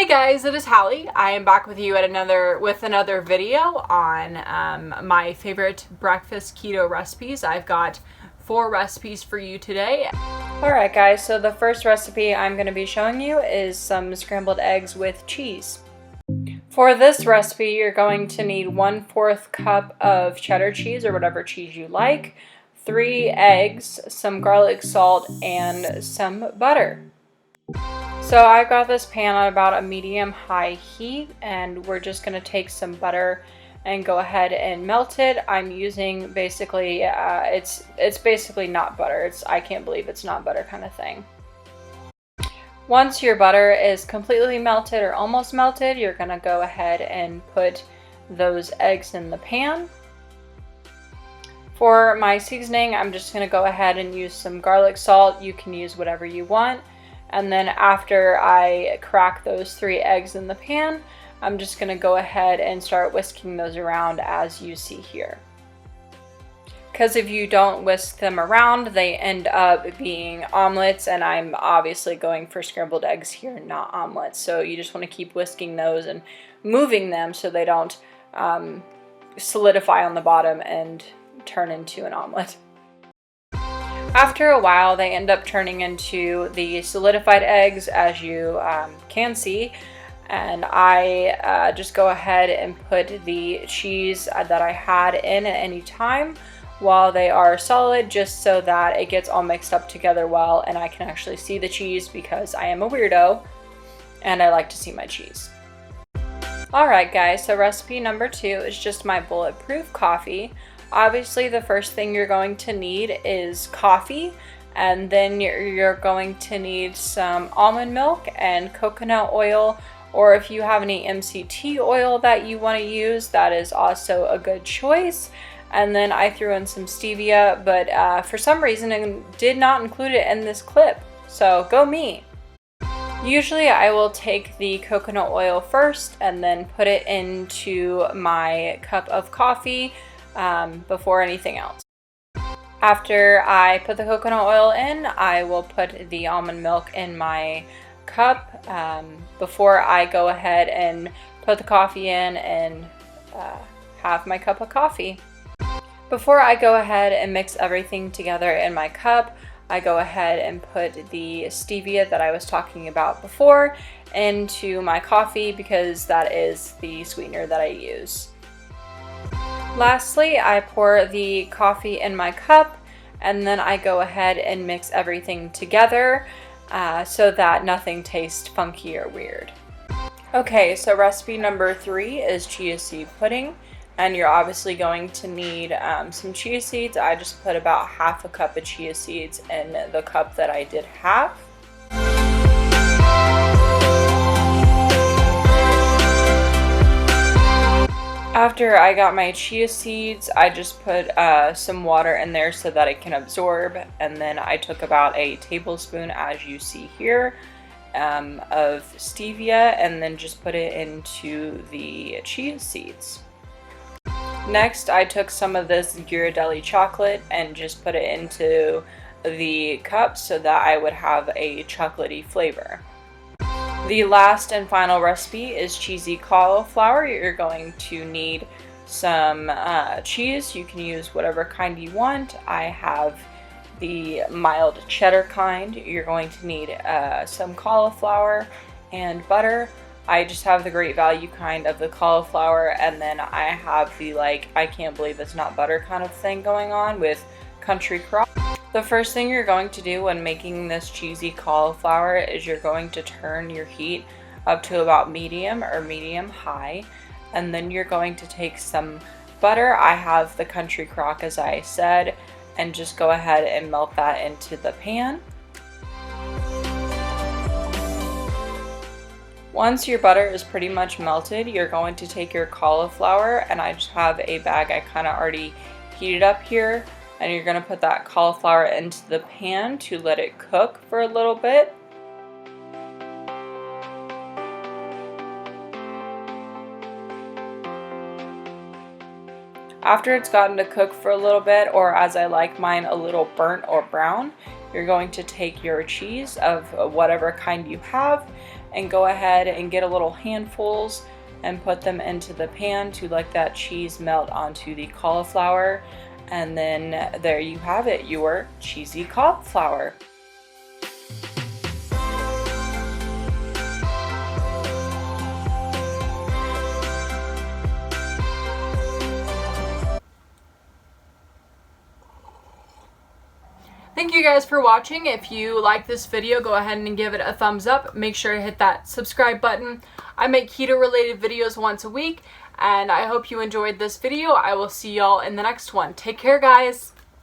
Hey guys, it is Hallie. I am back with you at another video on my favorite breakfast keto recipes. I've got 4 recipes for you today. Alright guys, so the first recipe I'm going to be showing you is some scrambled eggs with cheese. For this recipe, you're going to need 1/4 cup of cheddar cheese or whatever cheese you like, 3 eggs, some garlic salt, and some butter. So I've got this pan on about a medium-high heat, and we're just going to take some butter and go ahead and melt it. I'm using basically, it's basically not butter. I can't believe it's not butter kind of thing. Once your butter is completely melted or almost melted, you're going to go ahead and put those eggs in the pan. For my seasoning, I'm just going to go ahead and use some garlic salt. You can use whatever you want. And then after I crack those 3 eggs in the pan, I'm just going to go ahead and start whisking those around as you see here. Because if you don't whisk them around, they end up being omelets, and I'm obviously going for scrambled eggs here, not omelets. So you just want to keep whisking those and moving them so they don't solidify on the bottom and turn into an omelet. After a while, they end up turning into the solidified eggs, as you can see, and I just go ahead and put the cheese that I had in at any time while they are solid, just so that it gets all mixed up together well and I can actually see the cheese, because I am a weirdo and I like to see my cheese. Alright guys, so recipe number 2 is just my bulletproof coffee. Obviously, the first thing you're going to need is coffee, and then you're going to need some almond milk and coconut oil, or if you have any MCT oil that you want to use, that is also a good choice. And then I threw in some stevia, but for some reason I did not include it in this clip, so go me. Usually I will take the coconut oil first and then put it into my cup of coffee before anything else. After I put the coconut oil in, I will put the almond milk in my cup before I go ahead and put the coffee in and have my cup of coffee. Before I go ahead and mix everything together in my cup, I go ahead and put the stevia that I was talking about before into my coffee, because that is the sweetener that I use. Lastly, I pour the coffee in my cup, and then I go ahead and mix everything together so that nothing tastes funky or weird. Okay, so recipe number 3 is chia seed pudding, and you're obviously going to need some chia seeds. I just put about 1/2 cup of chia seeds in the cup that I did have. After I got my chia seeds, I just put some water in there so that it can absorb, and then I took about a tablespoon, as you see here, of stevia, and then just put it into the chia seeds. Next, I took some of this Ghirardelli chocolate and just put it into the cup so that I would have a chocolatey flavor. The last and final recipe is cheesy cauliflower. You're going to need some cheese. You can use whatever kind you want. I have the mild cheddar kind. You're going to need some cauliflower and butter. I just have the great value kind of the cauliflower, and then I have the I can't believe it's not butter kind of thing going on with country crock. The first thing you're going to do when making this cheesy cauliflower is you're going to turn your heat up to about medium or medium high, and then you're going to take some butter. I have the country crock, as I said, and just go ahead and melt that into the pan. Once your butter is pretty much melted, you're going to take your cauliflower, and I just have a bag I kind of already heated up here, and you're going to put that cauliflower into the pan to let it cook for a little bit. After it's gotten to cook for a little bit, or as I like mine, a little burnt or brown, you're going to take your cheese of whatever kind you have, and go ahead and get a little handfuls and put them into the pan to let that cheese melt onto the cauliflower. And then there you have it, your cheesy cauliflower. Thank you guys for watching. If you like this video, go ahead and give it a thumbs up. Make sure to hit that subscribe button. I make keto related videos once a week, and I hope you enjoyed this video. I will see y'all in the next one. Take care, guys.